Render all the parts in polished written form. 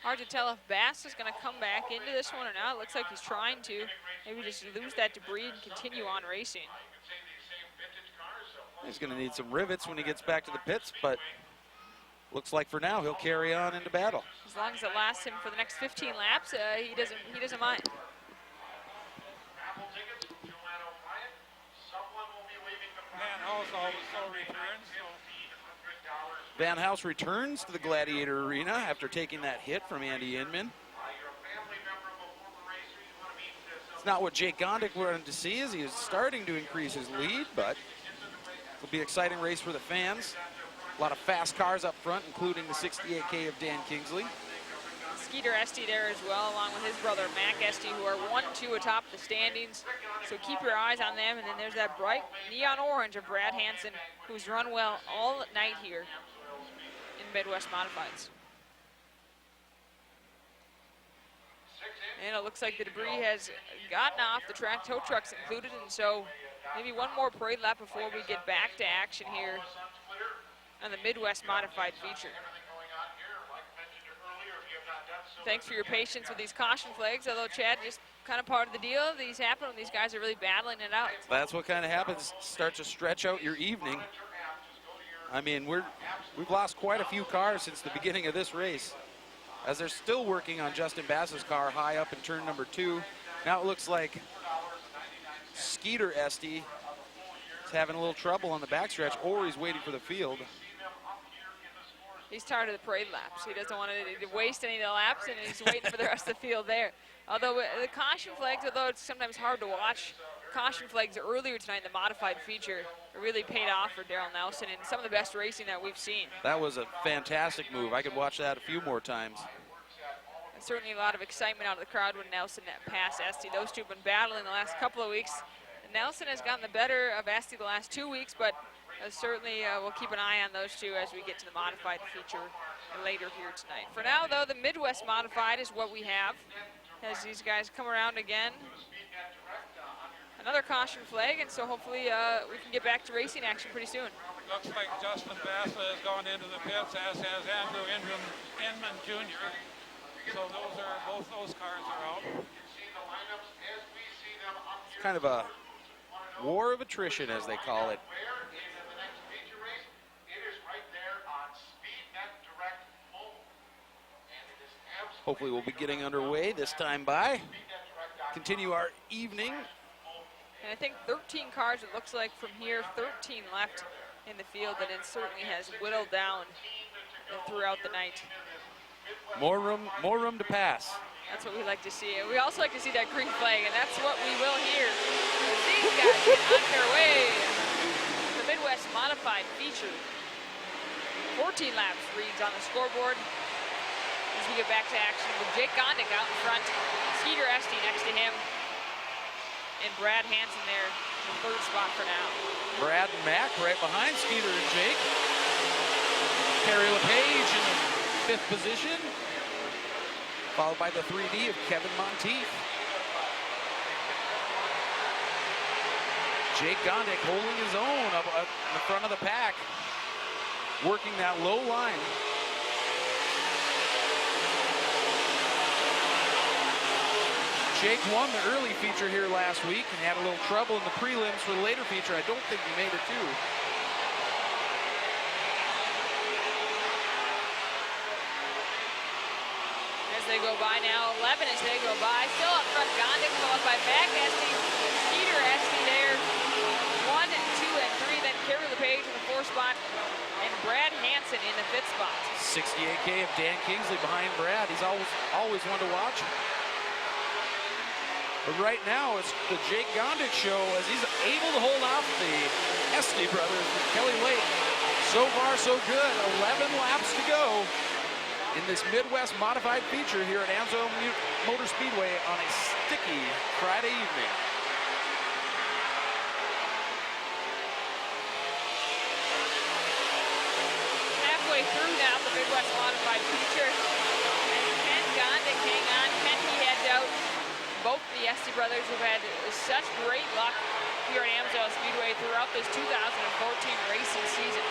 Hard to tell if Bass is going to come back into this one or not. It looks like he's trying to. Maybe just lose that debris and continue on racing. He's going to need some rivets when he gets back to the pits, but looks like for now he'll carry on into battle. As long as it lasts him for the next 15 laps, he doesn't mind. Van House returns to the Gladiator Arena after taking that hit from Andy Inman. It's not what Jake Gondik wanted to see as he is starting to increase his lead, but it'll be an exciting race for the fans. A lot of fast cars up front, including the 68K of Dan Kingsley. Skeeter Esty there as well, along with his brother Mac Esty, who are 1-2 atop the standings. So keep your eyes on them. And then there's that bright neon orange of Brad Hansen, who's run well all night here in Midwest Modifieds. And it looks like the debris has gotten off the track, tow trucks included, and so maybe one more parade lap before we get back to action here on the Midwest Modified feature. Thanks for your patience with these caution flags, although Chad, just kind of part of the deal. These happen when these guys are really battling it out. That's what kind of happens. Start to stretch out your evening. I mean, we've lost quite a few cars since the beginning of this race, as they're still working on Justin Bass's car high up in turn number 2. Now it looks like Skeeter Esty is having a little trouble on the backstretch, or he's waiting for the field. He's tired of the parade laps. He doesn't want to waste any of the laps, and he's waiting for the rest of the field there. Although the caution flags, although it's sometimes hard to watch, caution flags earlier tonight in the modified feature really paid off for Darrell Nelson and some of the best racing that we've seen. That was a fantastic move. I could watch that a few more times. And certainly a lot of excitement out of the crowd when Nelson passed Esty. Those two have been battling the last couple of weeks. And Nelson has gotten the better of Esty the last 2 weeks, but certainly we'll keep an eye on those two as we get to the modified feature later here tonight. For now, though, the Midwest Modified is what we have as these guys come around again. Another caution flag, and so hopefully we can get back to racing action pretty soon. Looks like Justin Bass has gone into the pits, as has Andrew Inman Jr. So both those cars are out. It's kind of a war of attrition, as they call it. Hopefully we'll be getting underway this time by. Continue our evening. And I think 13 cars, it looks like from here, 13 left in the field, and it certainly has whittled down throughout the night. More room to pass. That's what we like to see. And we also like to see that green flag, and that's what we will hear. These guys get on their way. The Midwest Modified feature. 14 laps reads on the scoreboard as we get back to action with Jake Gondik out in front, Skeeter Esty next to him, and Brad Hansen there in the third spot for now. Brad and Mac right behind Skeeter and Jake. Kerry LePage in the 5th position, followed by the 3D of Kevin Monteith. Jake Gondik holding his own up in the front of the pack, working that low line. Jake won the early feature here last week and had a little trouble in the prelims for the later feature. I don't think he made it too. As they go by now, 11 as they go by. Still up front, Gondik followed by Mac Esty, Skeeter Esty there. 1, 2, and 3. Then Kerry LePage in the 4th spot, and Brad Hansen in the 5th spot. 68K of Dan Kingsley behind Brad. He's always one to watch. But right now, it's the Jake Gondik show as he's able to hold off the Esty brothers with Kelly Lake. So far, so good. 11 laps to go in this Midwest Modified feature here at Amsoil Motor Speedway on a sticky Friday evening. Halfway through now, the Midwest Modified feature. And can Gondik hang on? Can he head out? Both the Esty brothers have had such great luck here at Amsoil Speedway throughout this 2014 racing season.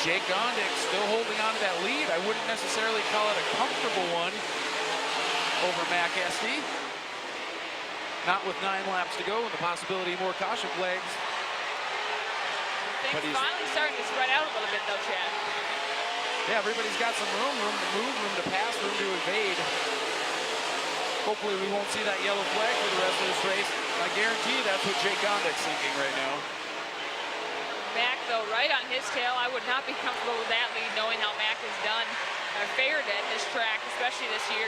Jake Gondik still holding on to that lead. I wouldn't necessarily call it a comfortable one over Mac Esty. Not with 9 laps to go and the possibility of more caution flags. Things finally starting to spread out a little bit though, Chad. Yeah, everybody's got some room to move, room to pass, room to evade. Hopefully we won't see that yellow flag for the rest of this race. I guarantee you that's what Jake Gondik's thinking right now. Mac, though, right on his tail. I would not be comfortable with that lead, knowing how Mac has done or fared at this track, especially this year.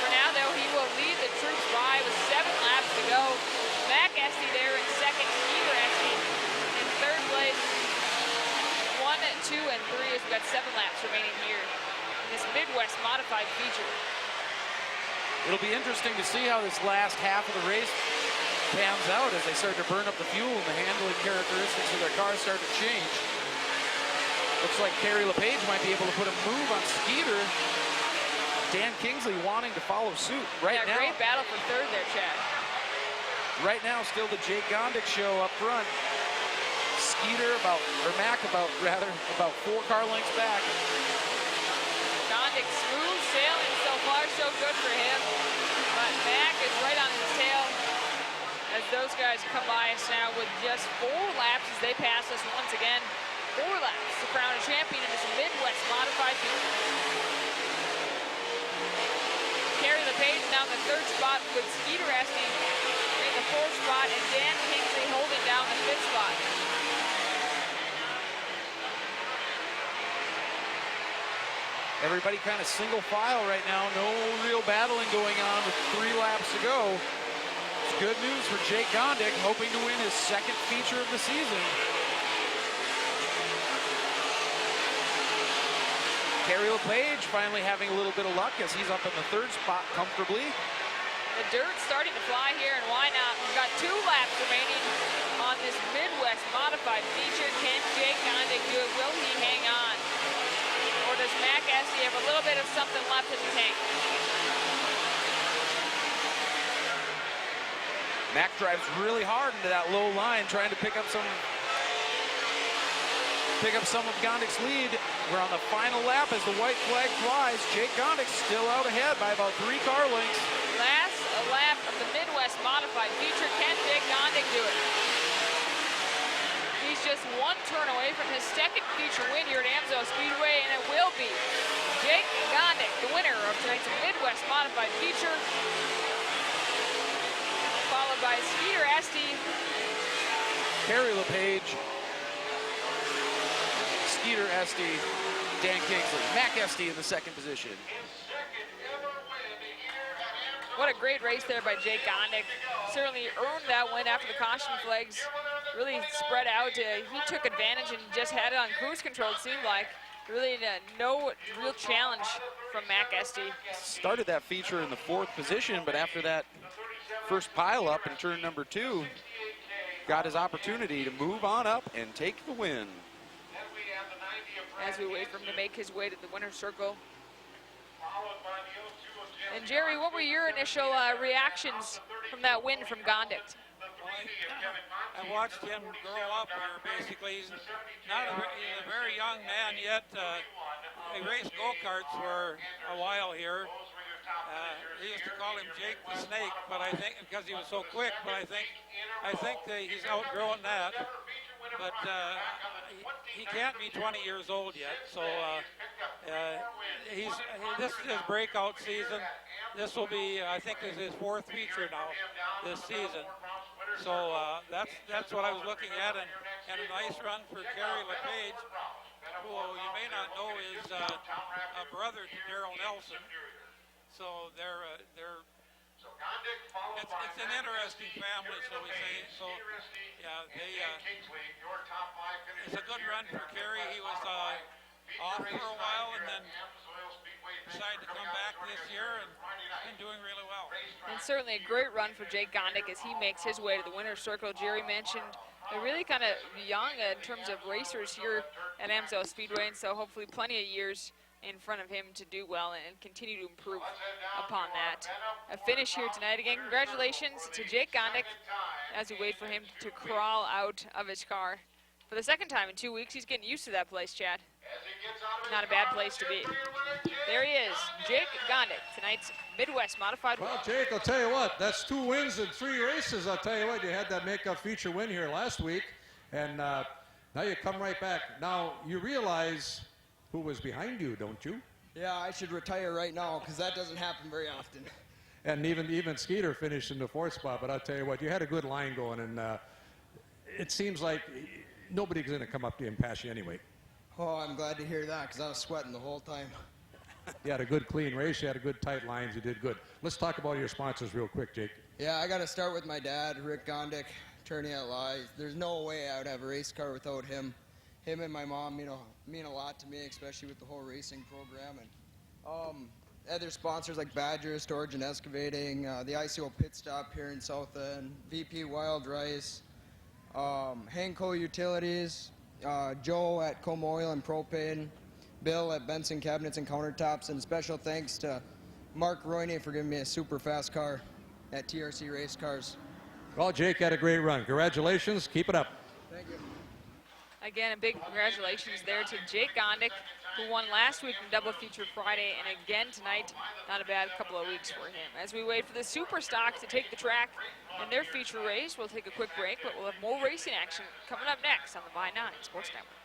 For now, though, he will lead the troops by with 7 laps to go. Mac Esty there in second, Skeeter Esty in third place. 1, 2, and 3 as we've got 7 laps remaining here in this Midwest modified feature. It'll be interesting to see how this last half of the race pans out as they start to burn up the fuel and the handling characteristics of their cars start to change. Looks like Kerry LePage might be able to put a move on Skeeter. Dan Kingsley wanting to follow suit right now. Great battle for third there, Chad. Right now, still the Jake Gondik show up front. Skeeter Mac about 4 car lengths back. Gondik smooth sailing so far, so good for him. But Mac is right on his tail as those guys come by us now with just 4 laps as they pass us once again. 4 laps to crown a champion in this Midwest modified feature. Kerry LePage down the 3rd spot with Skeeter Esty in the 4th spot and Dan Kingsley holding down the 5th spot. Everybody kind of single file right now. No real battling going on with 3 laps to go. It's good news for Jake Gondik, hoping to win his 2nd feature of the season. Kerry LePage finally having a little bit of luck as he's up in the 3rd spot comfortably. The dirt's starting to fly here, and why not? We've got 2 laps remaining on this Midwest modified feature. Can Jake Gondik do it? Will he hang on? Or does Mac Esty have a little bit of something left in the tank? Mac drives really hard into that low line, trying to pick up some of Gondik's lead. We're on the final lap as the white flag flies. Jake Gondik still out ahead by about 3 car lengths. Last lap of the Midwest modified feature. Can Jake Gondik do it? He's just 1 turn away from his 2nd feature win here at Amsoil Speedway, and it will be Jake Gondik, the winner of tonight's Midwest modified feature, followed by Skeeter Esty, Kerry LePage, Skeeter Esty, Dan Kingsley. Mac Esty in the 2nd position. What a great race there by Jake Gondik. Certainly earned that win after the caution flags really spread out. He took advantage and just had it on cruise control, it seemed like. Really no real challenge from Mac Esty. Started that feature in the 4th position, but after that first pile up in turn number 2, got his opportunity to move on up and take the win. As we wait for him to make his way to the winner's circle. And Jerry, what were your initial reactions from that win from Gondik? I watched him grow up here, basically. He's a very young man yet. He raced go-karts for a while here. They used to call him Jake the Snake, but I think because he was so quick, but I think that he's outgrown that. But he can't be 20 years old yet, so this is his breakout season. This will be, I think, this is his 4th feature now this season. So that's what I was looking at, and a nice run for Kerry LePage, who you may not know is a brother to Darrell Nelson. So it's an interesting family, so we say. So yeah, it's a good run for Kerry. He was off for a while and then decided to come back this year and been doing really well. And certainly a great run for Jake Gondik as he makes his way to the winner's circle. Jerry mentioned they're really kind of young in terms of racers here at Amsoil Speedway, and so hopefully plenty of years in front of him to do well and continue to improve upon that. A finish here tonight. Again, congratulations to Jake Gondik as we wait for him to crawl out of his car For the second time in 2 weeks, he's getting used to that place, Chad. Not a bad place to be. There he is, Jake Gondik, tonight's Midwest Modified Well, winner. Jake, I'll tell you what, that's 2 wins in 3 races. I'll tell you what, you had that makeup feature win here last week, and now you come right back. Now, you realize who was behind you, don't you? Yeah, I should retire right now because that doesn't happen very often. And even Skeeter finished in the 4th spot, but I'll tell you what, you had a good line going, and it seems like nobody's going to come up to you and pass you anyway. Oh, I'm glad to hear that because I was sweating the whole time. You had a good clean race, you had a good tight lines, you did good. Let's talk about your sponsors real quick, Jake. Yeah, I got to start with my dad, Rick Gondik, attorney at law. There's no way I would have a race car without him. Him and my mom, mean a lot to me, especially with the whole racing program. And other sponsors like Badger, Storage and Excavating, the ICO Pit Stop here in South End, VP Wild Rice, Hanco Utilities, Joe at Como Oil and Propane, Bill at Benson Cabinets and Countertops, and special thanks to Mark Royney for giving me a super fast car at TRC Race Cars. Well, Jake had a great run. Congratulations. Keep it up. Thank you. Again, a big congratulations there to Jake Gondik, who won last week in Double Feature Friday, and again tonight. Not a bad couple of weeks for him. As we wait for the Super Stock to take the track in their feature race, we'll take a quick break, but we'll have more racing action coming up next on the By 9 Sports Network.